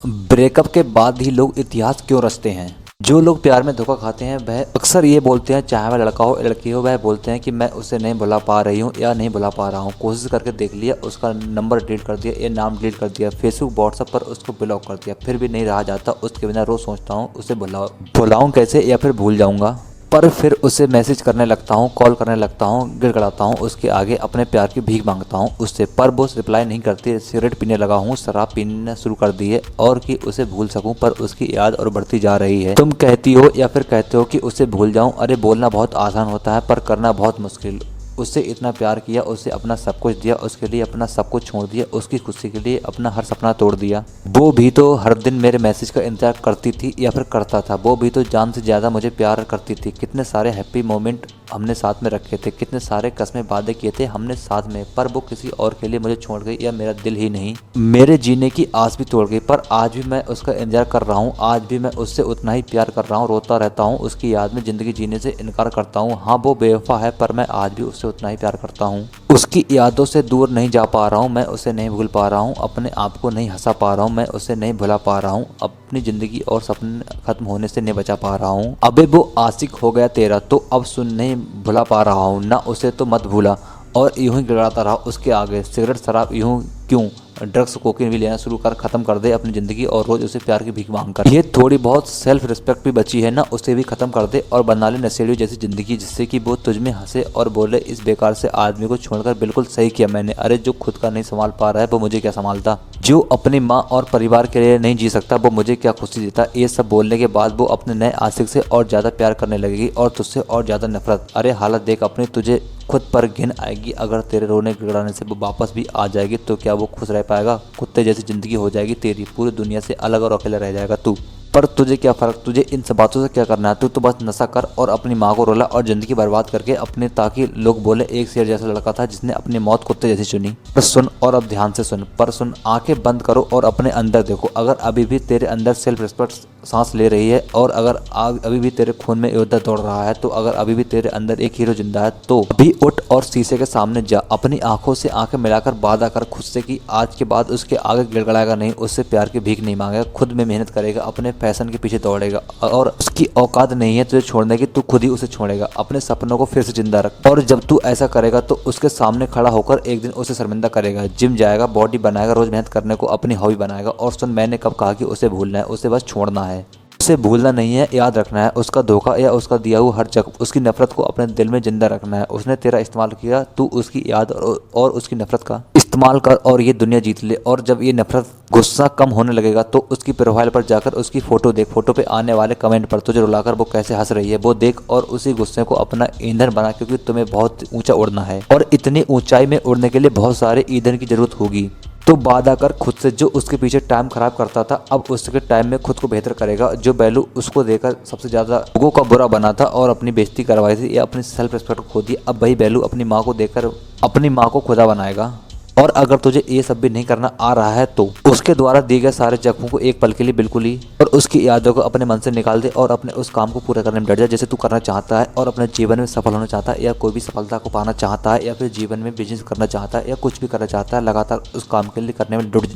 Breakup के बाद ही लोग इतिहास क्यों रचते हैं। जो लोग प्यार में धोखा खाते हैं वह अक्सर ये बोलते हैं, चाहे वह लड़का हो या लड़की हो, वह बोलते हैं कि मैं उसे नहीं भुला पा रही हूँ या नहीं भुला पा रहा हूँ। कोशिश करके देख लिया, उसका नंबर डिलीट कर दिया या नाम डिलीट कर दिया, फेसबुक व्हाट्सएप पर उसको ब्लॉक कर दिया, फिर भी नहीं रहा जाता। उसके बिना रोज सोचता हूँ उसे भुलाऊँ कैसे या फिर भूल जाऊँगा। पर फिर उसे मैसेज करने लगता हूँ, कॉल करने लगता हूँ, गिड़गिड़ाता हूँ उसके आगे, अपने प्यार की भीख मांगता हूँ उससे, पर वो रिप्लाई नहीं करती। सिगरेट पीने लगा हूँ, शराब पीना शुरू कर दी है और कि उसे भूल सकूं, पर उसकी याद और बढ़ती जा रही है। तुम कहती हो या फिर कहते हो कि उसे भूल जाऊं। अरे बोलना बहुत आसान होता है पर करना बहुत मुश्किल। उससे इतना प्यार किया, उससे अपना सब कुछ दिया, उसके लिए अपना सब कुछ छोड़ दिया, उसकी खुशी के लिए अपना हर सपना तोड़ दिया। वो भी तो हर दिन मेरे मैसेज का इंतजार करती थी या फिर करता था। वो भी तो जान से ज़्यादा मुझे प्यार करती थी। कितने सारे हैप्पी मोमेंट हमने साथ में रखे थे, कितने सारे कसमें वादे किए थे हमने साथ में, पर वो किसी और के लिए मुझे छोड़ गई या मेरा दिल ही नहीं, मेरे जीने की आस भी तोड़ गई। पर आज भी मैं उसका इंतजार कर रहा हूँ, आज भी मैं उससे उतना ही प्यार कर रहा हूँ। रोता रहता हूँ उसकी याद में, ज़िंदगी जीने से इनकार करता हूँ। हाँ वो बेवफा है पर मैं आज भी उससे उतना ही प्यार करता हूँ। उसकी यादों से दूर नहीं जा पा रहा हूँ, मैं उसे नहीं भूल पा रहा हूँ, अपने आप को नहीं हंसा पा रहा हूँ, मैं उसे नहीं भुला पा रहा हूँ, अपनी ज़िंदगी और सपने खत्म होने से नहीं बचा पा रहा हूँ। अबे वो आशिक हो गया तेरा तो अब सुन नहीं भुला पा रहा हूँ, ना उसे तो मत भूला। और यूं ही गिड़ाता रहा उसके आगे, सिगरेट शराब यूं क्यों, ड्रग्स कोकीन भी लेना शुरू कर, खत्म कर दे अपनी ज़िंदगी और रोज़ उसे प्यार की भीख मांग कर। ये थोड़ी बहुत सेल्फ रिस्पेक्ट भी बची है ना, उसे भी खत्म कर दे और बना ले नशेड़ी जैसी ज़िंदगी, जिससे कि वो तुझ में हंसे और बोले इस बेकार से आदमी को छोड़कर बिल्कुल सही किया मैंने। अरे जो खुद का नहीं संभाल पा रहा है वो मुझे क्या संभालता, जो अपनी माँ और परिवार के लिए नहीं जी सकता वो मुझे क्या खुशी देता। ये सब बोलने के बाद वो अपने नए आशिक से और ज़्यादा प्यार करने लगेगी और तुझसे और ज़्यादा नफरत। अरे हालत देख अपनी, तुझे खुद पर घिन आएगी। अगर तेरे रोने गिड़ाने से वो वापस भी आ जाएगी तो क्या वो खुश रह पाएगा। कुत्ते जैसी ज़िंदगी हो जाएगी तेरी, पूरी दुनिया से अलग और अकेला रह जाएगा तू। पर तुझे क्या फ़र्क, तुझे इन सब बातों से क्या करना है। तू तो बस नशा कर और अपनी माँ को रोला और ज़िंदगी बर्बाद करके अपने, ताकि लोग बोले एक शेर जैसा लड़का था जिसने अपनी मौत कुत्ते जैसी चुनी। पर सुन, और अब ध्यान से सुन, पर सुन, आंखें बंद करो और अपने अंदर देखो। अगर अभी भी तेरे अंदर सेल्फ रिस्पेक्ट सांस ले रही है और अगर अभी भी तेरे खून में योद्धा दौड़ रहा है, तो अगर अभी भी तेरे अंदर एक हीरो जिंदा है, तो अभी उठ और शीशे के सामने जा, अपनी आंखों से आंखें मिलाकर वादा कर खुद से कि आज के बाद उसके आगे गिड़गड़ाएगा नहीं, उससे प्यार की भीख नहीं मांगेगा, खुद में मेहनत करेगा, अपने फैशन के पीछे दौड़ेगा और उसकी औकात नहीं है तुझे छोड़ने की, तू खुद ही उसे छोड़ेगा। अपने सपनों को फिर से जिंदा रख और जब तू ऐसा करेगा तो उसके सामने खड़ा होकर एक दिन उसे शर्मिंदा करेगा। जिम जाएगा, बॉडी बनाएगा, रोज मेहनत करने को अपनी हॉबी बनाएगा। और सुन, मैंने कब कहा कि उसे भूलना है, उसे बस छोड़ना है, उसे भूलना नहीं है, याद रखना है उसका धोखा या उसका दिया हुआ हर जख्म, उसकी नफरत को अपने दिल में जिंदा रखना है। उसने तेरा इस्तेमाल किया, तू उसकी याद और उसकी नफरत का इस्तेमाल कर और ये दुनिया जीत ले। और जब ये नफरत गुस्सा कम होने लगेगा तो उसकी प्रोफाइल पर जाकर उसकी फोटो देख, फोटो पे आने वाले कमेंट पर तुझे रुलाकर वो कैसे हंस रही है वो देख और उसी गुस्से को अपना ईंधन बना, क्योंकि तुम्हें बहुत ऊंचा उड़ना है और इतनी ऊंचाई में उड़ने के लिए बहुत सारे ईंधन की जरूरत होगी। तो वादा कर खुद से, जो उसके पीछे टाइम खराब करता था अब उसके टाइम में खुद को बेहतर करेगा। जो वैल्यू उसको देकर सबसे ज़्यादा लोगों का बुरा बना था और अपनी बेइज्जती करवाई थी या अपनी सेल्फ रिस्पेक्ट खो दी, अब वही वैल्यू अपनी माँ को देकर अपनी माँ को खुदा बनाएगा। और अगर तुझे ये सब भी नहीं करना आ रहा है तो उसके द्वारा दिए गए सारे जख्मों को एक पल के लिए बिल्कुल ही और उसकी यादों को अपने मन से निकाल दे और अपने उस काम को पूरा करने में डट जा जैसे तू करना चाहता है और अपने जीवन में सफल होना चाहता है या कोई भी सफलता को पाना चाहता है या फिर जीवन में बिजनेस करना चाहता है या कुछ भी करना चाहता है। लगातार उस काम के लिए करने में जुट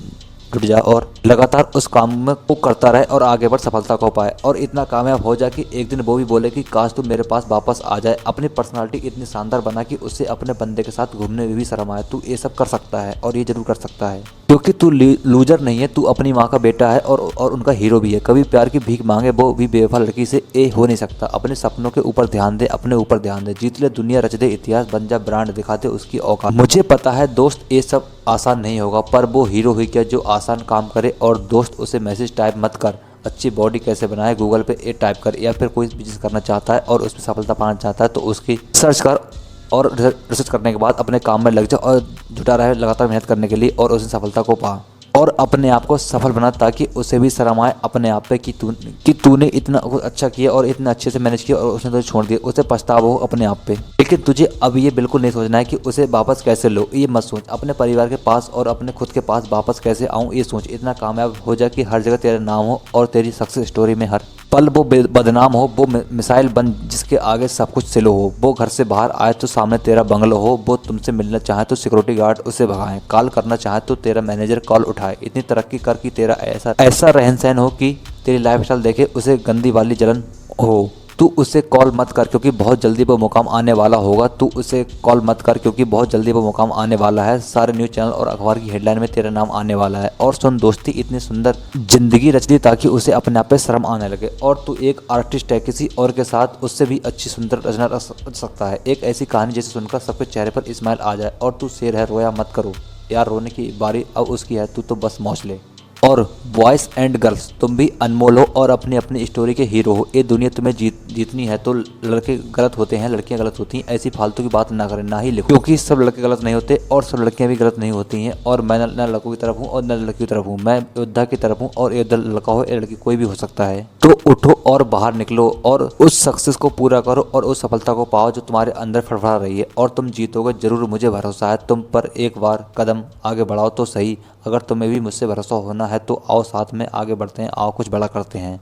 जा और लगातार उस काम में को करता रहे और आगे बढ़ सफलता को पाए और इतना कामयाब हो जाए कि एक दिन वो भी बोले कि काश तू मेरे पास वापस आ जाए। अपनी पर्सनालिटी इतनी शानदार बना कि उससे अपने बंदे के साथ घूमने में भी शर्म आए। तू ये सब कर सकता है और ये जरूर कर सकता है, क्योंकि तू लूजर नहीं है, तू अपनी माँ का बेटा है और उनका हीरो भी है। कभी प्यार की भीख मांगे वो भी बेवफा लड़की से ये हो नहीं सकता। अपने सपनों के ऊपर ध्यान दे, अपने ऊपर ध्यान दे, जीत ले दुनिया, रच दे इतिहास, बन जा ब्रांड, दिखा दे उसकी औकात। मुझे पता है दोस्त ये सब आसान नहीं होगा, पर वो हीरो ही क्या जो आसान काम करे। और दोस्त उसे मैसेज टाइप मत कर, अच्छी बॉडी कैसे बनाए गूगल पे ये टाइप कर, या फिर कोई बिजनेस करना चाहता है और उसमें सफलता पाना चाहता है तो उसकी सर्च कर और रिसर्च करने के बाद अपने काम में लग जा और जुटा रहे लगातार मेहनत करने के लिए और उस सफलता को पा और अपने आप को सफल बना, ताकि उसे भी शर्म आए अपने आप पे कि तूने इतना अच्छा किया और इतना अच्छे से मैनेज किया और उसने तुझे छोड़ दिया, उसे पछतावा हो अपने आप पे। लेकिन तुझे अब ये बिल्कुल नहीं सोचना है कि उसे वापस कैसे लो, ये मत सोच। अपने परिवार के पास और अपने खुद के पास वापस कैसे आऊँ ये सोच। इतना कामयाब हो जाए कि हर जगह तेरा नाम हो और तेरी सक्सेस स्टोरी में हर पल वो बदनाम हो, वो मिसाइल बन जिसके आगे सब कुछ स्लो हो। वो घर से बाहर आए तो सामने तेरा बंगलो हो। वो तुमसे मिलना चाहे तो सिक्योरिटी गार्ड उसे भगाए। कॉल करना चाहे तो तेरा मैनेजर कॉल उठाए। इतनी तरक्की कर कि तेरा ऐसा ऐसा रहन सहन हो कि तेरी लाइफस्टाइल देखे उसे गंदी वाली जलन हो। तू उसे कॉल मत कर क्योंकि बहुत जल्दी वो मुकाम आने वाला होगा। तू उसे कॉल मत कर क्योंकि बहुत जल्दी वो मुकाम आने वाला है। सारे न्यूज़ चैनल और अखबार की हेडलाइन में तेरा नाम आने वाला है। और सुन दोस्ती, इतनी सुंदर जिंदगी रच दी ताकि उसे अपने आप पे शर्म आने लगे। और तू एक आर्टिस्ट है, किसी और के साथ उससे भी अच्छी सुंदर रचना रच सकता है। एक ऐसी कहानी जिसे सुनकर सबके चेहरे पर इस्माइल आ जाए। और तू शेर है, रोया मत करो यार, रोने की बारी अब उसकी है, तू तो बस मौज ले। और बॉयज़ एंड गर्ल्स, तुम भी अनमोल हो और अपनी अपनी स्टोरी के हीरो हो। ये दुनिया तुम्हें जीतनी है तो लड़के गलत होते हैं, लड़कियां गलत होती हैं। ऐसी फालतू की बात ना करें, ना ही लिखो, क्योंकि सब लड़के गलत नहीं होते और सब लड़कियां भी गलत नहीं होती हैं। और मैं न लड़कों की तरफ हूँ और न लड़की की तरफ हूँ। मैं योद्धा की तरफ हूँ और ये लड़का हो या लड़की कोई भी हो सकता है। तो उठो और बाहर निकलो और उस सक्सेस को पूरा करो और उस सफलता को पाओ जो तुम्हारे अंदर फड़फड़ा रही है। और तुम जीतोगे जरूर, मुझे भरोसा है तुम पर। एक बार कदम आगे बढ़ाओ तो सही। अगर तुम्हें भी मुझसे भरोसा होना है तो आओ साथ में आगे बढ़ते हैं, आओ कुछ बड़ा करते हैं।